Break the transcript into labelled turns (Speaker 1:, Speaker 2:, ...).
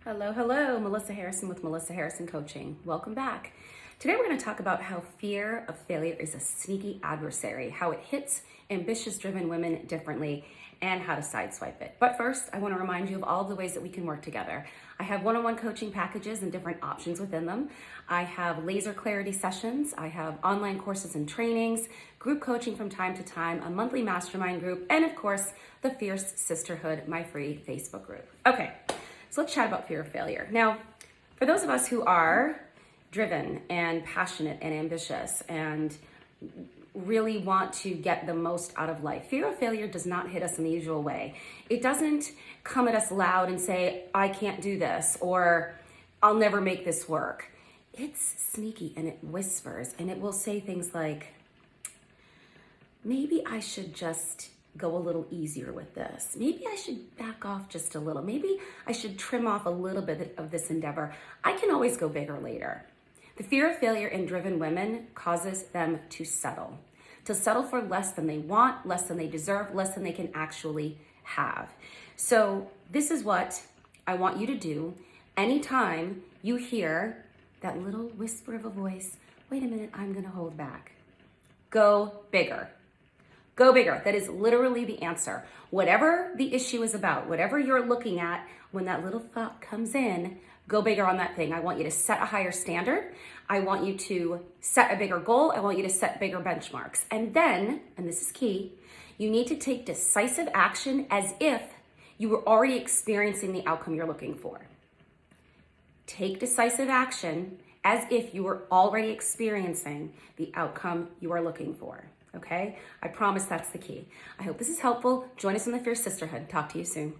Speaker 1: Hello, hello, Melissa Harrison with Melissa Harrison Coaching. Welcome back. Today we're going to talk about how fear of failure is a sneaky adversary, how it hits ambitious, driven women differently, and how to sideswipe it. But first, I want to remind you of all of the ways that we can work together. I have one-on-one coaching packages and different options within them. I have laser clarity sessions. I have online courses and trainings, group coaching from time to time, a monthly mastermind group, and of course, the Fierce Sisterhood, my free Facebook group. Okay. So let's chat about fear of failure. Now, for those of us who are driven and passionate and ambitious and really want to get the most out of life, fear of failure does not hit us in the usual way. It doesn't come at us loud and say, I can't do this, or I'll never make this work. It's sneaky and it whispers and it will say things like, maybe I should just go a little easier with this. Maybe I should back off just a little. Maybe I should trim off a little bit of this endeavor. I can always go bigger later. The fear of failure in driven women causes them to settle for less than they want, less than they deserve, less than they can actually have. So this is what I want you to do anytime you hear that little whisper of a voice, wait a minute, I'm gonna hold back. Go bigger. Go bigger. That is literally the answer. Whatever the issue is about, whatever you're looking at, when that little thought comes in, go bigger on that thing. I want you to set a higher standard. I want you to set a bigger goal. I want you to set bigger benchmarks. And then, and this is key, you need to take decisive action as if you were already experiencing the outcome you're looking for. Take decisive action as if you were already experiencing the outcome you are looking for. Okay? I promise that's the key. I hope this is helpful. Join us in the Fierce Sisterhood. Talk to you soon.